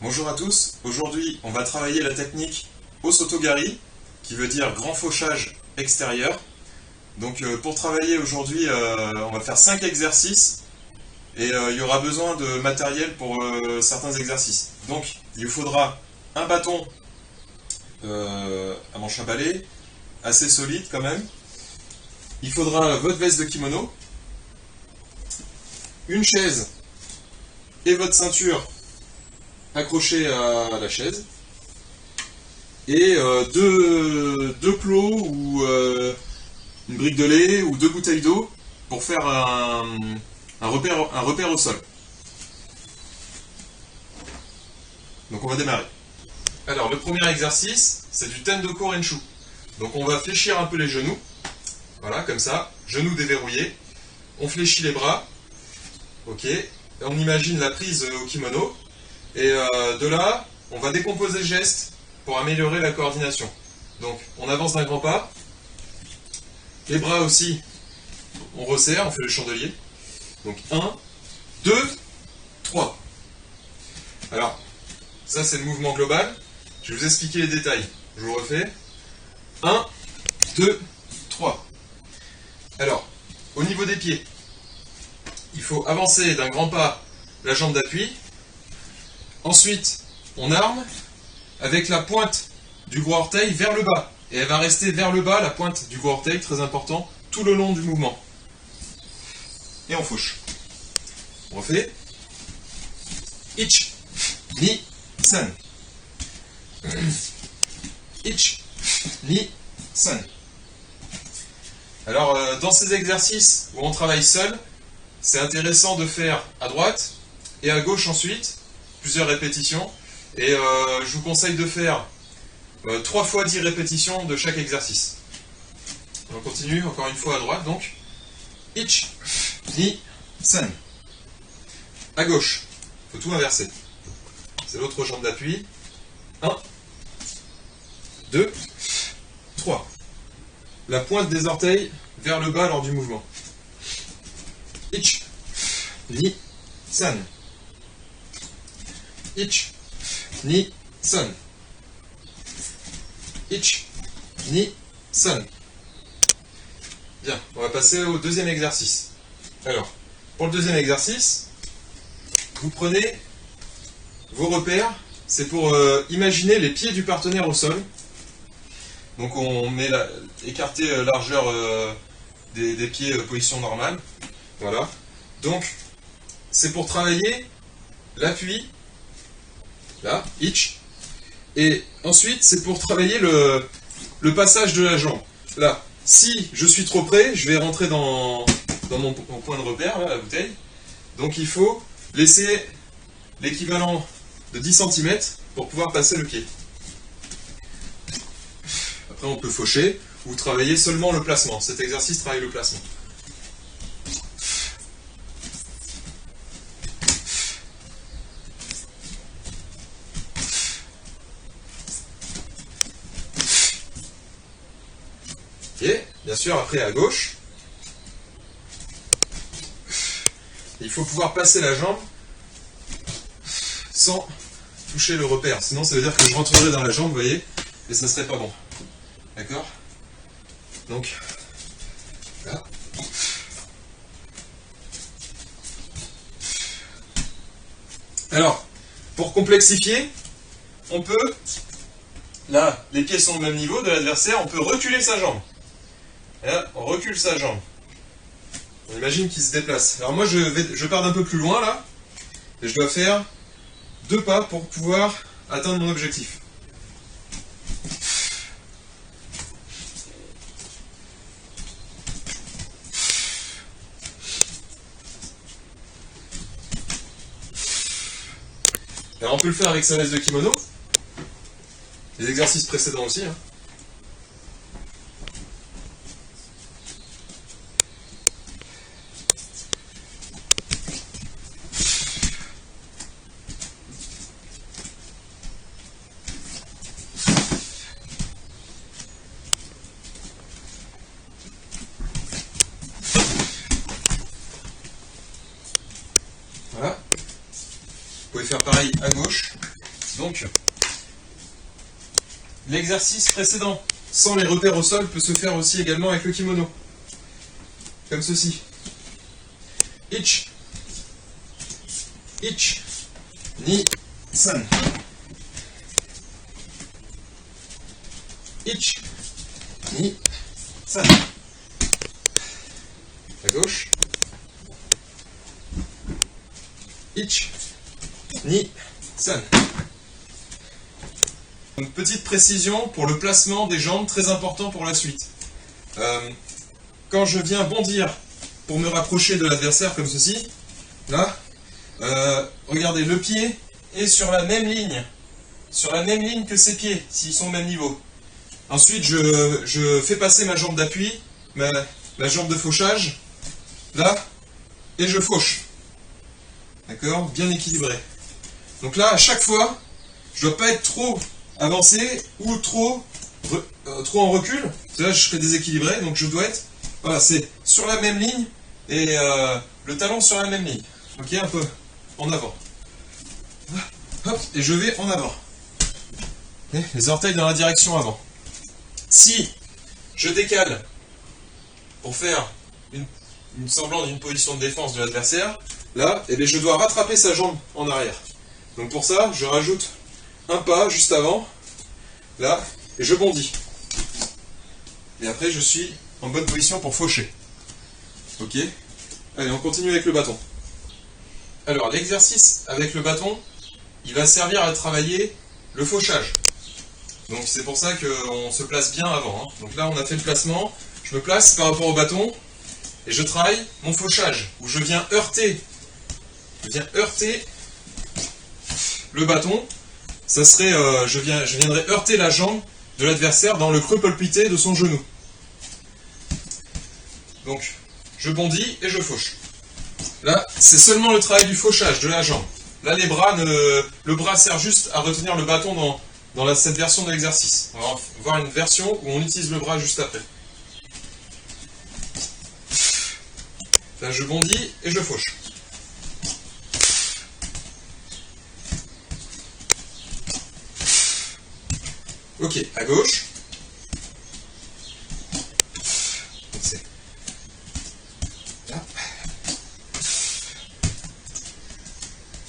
Bonjour à tous, aujourd'hui on va travailler la technique Osotogari, qui veut dire grand fauchage extérieur. Donc pour travailler aujourd'hui, on va faire 5 exercices et il y aura besoin de matériel pour certains exercices. Donc il vous faudra un bâton à manche à balai, assez solide quand même. Il faudra votre veste de kimono, une chaise et votre ceinture accrochée à la chaise, et deux plots ou une brique de lait ou 2 bouteilles d'eau pour faire un repère au sol. Donc on va démarrer. Alors le premier exercice, c'est du Tendoko Renshu. Donc on va fléchir un peu les genoux, voilà comme ça, genoux déverrouillés. On fléchit les bras, ok, et on imagine la prise au kimono. Et de là, on va décomposer le geste pour améliorer la coordination. Donc, on avance d'un grand pas. Les bras aussi, on resserre, on fait le chandelier. Donc, 1, 2, 3. Alors, ça c'est le mouvement global. Je vais vous expliquer les détails. Je vous refais. 1, 2, 3. Alors, au niveau des pieds, il faut avancer d'un grand pas la jambe d'appui. Ensuite, on arme avec la pointe du gros orteil vers le bas. Et elle va rester vers le bas, la pointe du gros orteil, très important, tout le long du mouvement. Et on fauche. On refait. Ich, ni, san. Ich, ni, san. Alors, dans ces exercices où on travaille seul, c'est intéressant de faire à droite et à gauche ensuite, plusieurs répétitions, et je vous conseille de faire 3 fois 10 répétitions de chaque exercice. On continue encore une fois à droite, donc ich, ni, san. À gauche, il faut tout inverser. C'est l'autre jambe d'appui. 1, 2, 3. La pointe des orteils vers le bas lors du mouvement. Ich, ni, san. Ich, ni, san. Ich, ni, san. Bien, on va passer au deuxième exercice. Alors, pour le deuxième exercice, vous prenez vos repères. C'est pour imaginer les pieds du partenaire au sol. Donc on met écarté largeur des pieds, position normale. Voilà. Donc, c'est pour travailler l'appui. Là, ich. Et ensuite, c'est pour travailler le passage de la jambe. Là, si je suis trop près, je vais rentrer dans mon point de repère, là, la bouteille. Donc il faut laisser l'équivalent de 10 cm pour pouvoir passer le pied. Après, on peut faucher ou travailler seulement le placement. Cet exercice travaille le placement. Ok, bien sûr, après à gauche. Il faut pouvoir passer la jambe sans toucher le repère. Sinon, ça veut dire que je rentrerai dans la jambe, vous voyez, et ça ne serait pas bon. D'accord? Donc, là. Alors, pour complexifier, on peut, là, les pieds sont au même niveau de l'adversaire, on peut reculer sa jambe. Et là, on recule sa jambe. On imagine qu'il se déplace. Alors moi, je pars d'un peu plus loin, là, et je dois faire 2 pas pour pouvoir atteindre mon objectif. Alors on peut le faire avec sa veste de kimono. Les exercices précédents aussi. Hein. Voilà. Vous pouvez faire pareil à gauche. Donc, l'exercice précédent, sans les repères au sol, peut se faire aussi également avec le kimono. Comme ceci. Ich. Ich. Ni. San. Ich. Ni. San. À gauche. Ich. Ni. San. Une petite précision pour le placement des jambes, très important pour la suite. Quand je viens bondir pour me rapprocher de l'adversaire comme ceci, là, regardez, le pied est sur la même ligne que ses pieds, s'ils sont au même niveau. Ensuite, je fais passer ma jambe d'appui, ma jambe de fauchage, là, et je fauche. D'accord? Bien équilibré. Donc là, à chaque fois, je ne dois pas être trop avancé ou trop en recul. Parce que là, je serai déséquilibré, donc je dois être... Voilà, c'est sur la même ligne et le talon sur la même ligne. Ok, un peu en avant. Hop, et je vais en avant. Okay, les orteils dans la direction avant. Si je décale pour faire une semblant d'une position de défense de l'adversaire, là, eh bien, je dois rattraper sa jambe en arrière. Donc pour ça, je rajoute un pas juste avant, là, et je bondis. Et après, je suis en bonne position pour faucher. Ok? Allez, on continue avec le bâton. Alors, l'exercice avec le bâton, il va servir à travailler le fauchage. Donc c'est pour ça qu'on se place bien avant. Hein. Donc là, on a fait le placement, je me place par rapport au bâton, et je travaille mon fauchage, où je viens heurter le bâton. Ça serait, je viendrais heurter la jambe de l'adversaire dans le creux palpité de son genou. Donc, je bondis et je fauche. Là, c'est seulement le travail du fauchage de la jambe. Là, les bras, le bras sert juste à retenir le bâton dans cette version de l'exercice. On va voir une version où on utilise le bras juste après. Là, je bondis et je fauche. Ok, à gauche.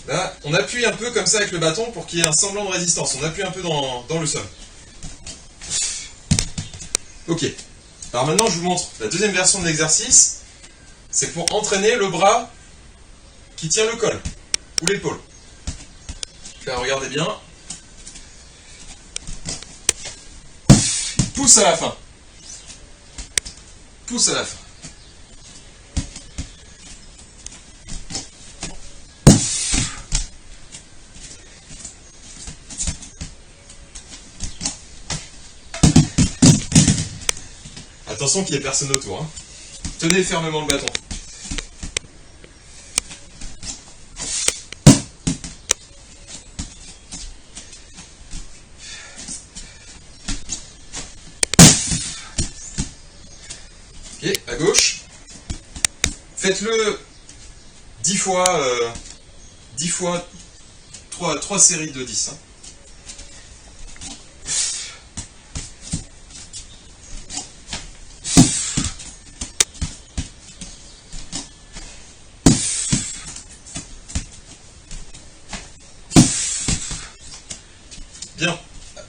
Là, on appuie un peu comme ça avec le bâton pour qu'il y ait un semblant de résistance. On appuie un peu dans le sol. Ok. Alors maintenant, je vous montre la deuxième version de l'exercice. C'est pour entraîner le bras qui tient le col ou l'épaule. Là, regardez bien. Pousse à la fin. Pousse à la fin. Attention qu'il n'y ait personne autour. Hein. Tenez fermement le bâton. Ok, à gauche. Faites-le 10 fois, 3 séries de 10. Hein. Bien,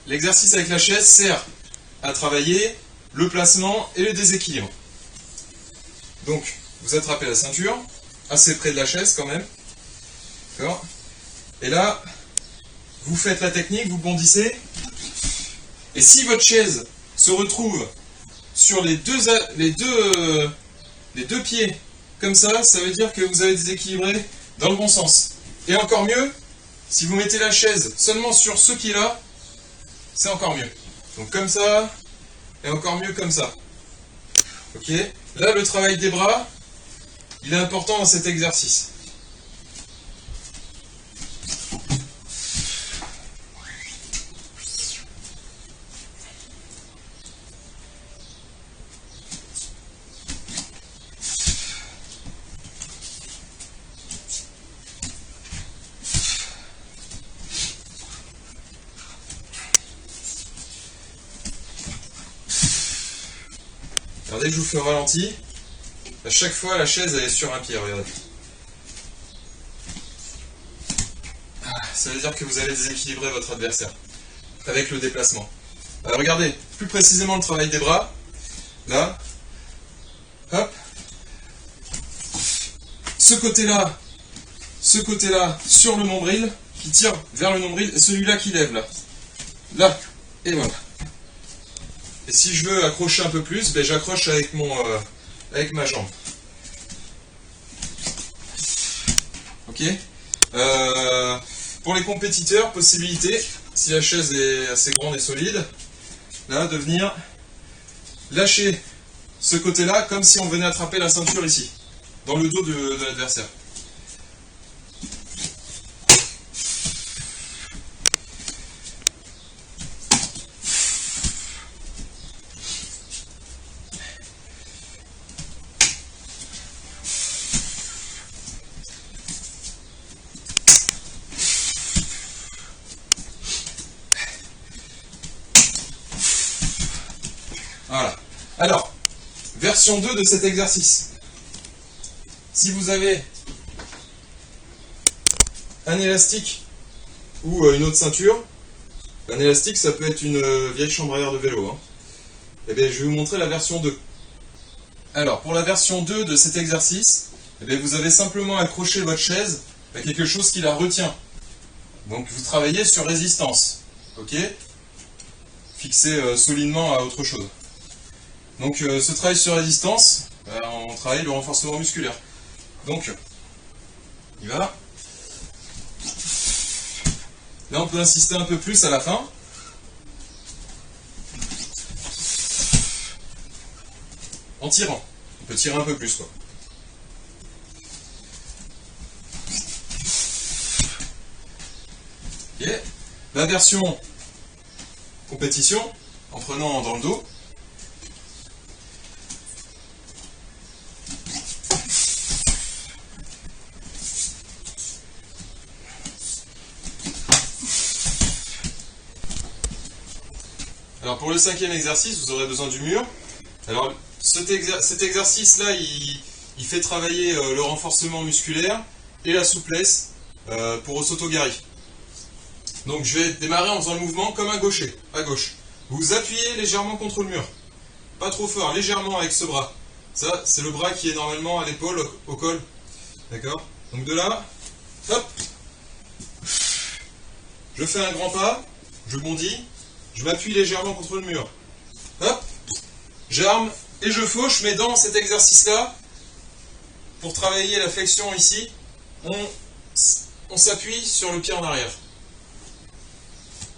l'exercice avec la chaise sert à travailler le placement et le déséquilibre. Donc, vous attrapez la ceinture, assez près de la chaise quand même. D'accord ? Et là, vous faites la technique, vous bondissez. Et si votre chaise se retrouve sur les deux pieds comme ça veut dire que vous avez déséquilibré dans le bon sens. Et encore mieux, si vous mettez la chaise seulement sur ce pied-là, c'est encore mieux. Donc comme ça, et encore mieux comme ça. Ok ? Là, le travail des bras, il est important dans cet exercice. que je vous fais au ralenti, à chaque fois la chaise elle est sur un pied, regardez. Ça veut dire que vous allez déséquilibrer votre adversaire avec le déplacement. Regardez plus précisément le travail des bras. Là, hop. Ce côté-là sur le nombril, qui tire vers le nombril, et celui-là qui lève là. Là, et voilà. Et si je veux accrocher un peu plus, ben j'accroche avec ma jambe. Ok. Pour les compétiteurs, possibilité, si la chaise est assez grande et solide, là, de venir lâcher ce côté-là comme si on venait attraper la ceinture ici, dans le dos de l'adversaire. Voilà. Alors, version 2 de cet exercice. Si vous avez un élastique ou une autre ceinture, un élastique ça peut être une vieille chambre à air de vélo, hein. Eh bien, je vais vous montrer la version 2. Alors, pour la version 2 de cet exercice, eh bien, vous avez simplement accroché votre chaise à quelque chose qui la retient. Donc, vous travaillez sur résistance. Ok ? Fixé solidement à autre chose. Donc ce travail sur résistance, on travaille le renforcement musculaire. Donc, il va. Là on peut insister un peu plus à la fin. En tirant. On peut tirer un peu plus quoi. Ok. La version compétition, en prenant dans le dos. Alors pour le 5e exercice, vous aurez besoin du mur. Alors cet exercice-là, il fait travailler le renforcement musculaire et la souplesse pour Osotogari. Donc je vais démarrer en faisant le mouvement comme un gaucher, à gauche. Vous appuyez légèrement contre le mur. Pas trop fort, légèrement avec ce bras. Ça, c'est le bras qui est normalement à l'épaule, au col. D'accord? Donc de là, hop. Je fais un grand pas, je bondis. Je m'appuie légèrement contre le mur. Hop, j'arme et je fauche, mais dans cet exercice-là, pour travailler la flexion ici, on s'appuie sur le pied en arrière.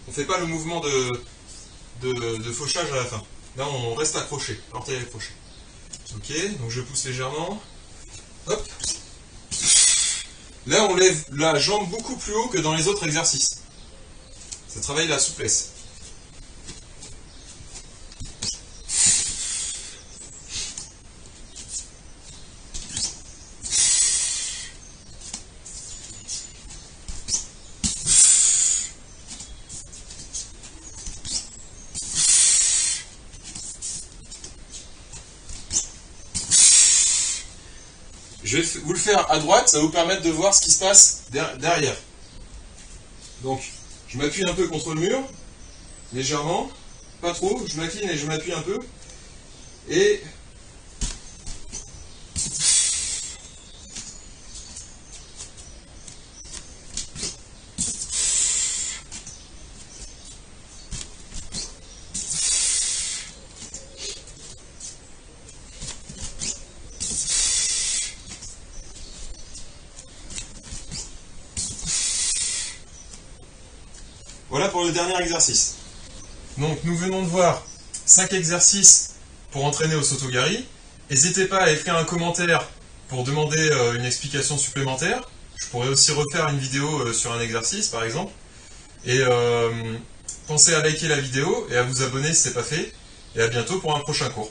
On ne fait pas le mouvement de fauchage à la fin. Là, on reste accroché, l'orteil accroché. Ok, donc je pousse légèrement. Hop. Là, on lève la jambe beaucoup plus haut que dans les autres exercices. Ça travaille la souplesse. Je vais vous le faire à droite, ça va vous permettre de voir ce qui se passe derrière. Donc, je m'appuie un peu contre le mur, légèrement, pas trop, je m'incline et je m'appuie un peu, et voilà pour le dernier exercice. Donc nous venons de voir 5 exercices pour entraîner Osotogari. N'hésitez pas à écrire un commentaire pour demander une explication supplémentaire. Je pourrais aussi refaire une vidéo sur un exercice par exemple. Et pensez à liker la vidéo et à vous abonner si ce n'est pas fait. Et à bientôt pour un prochain cours.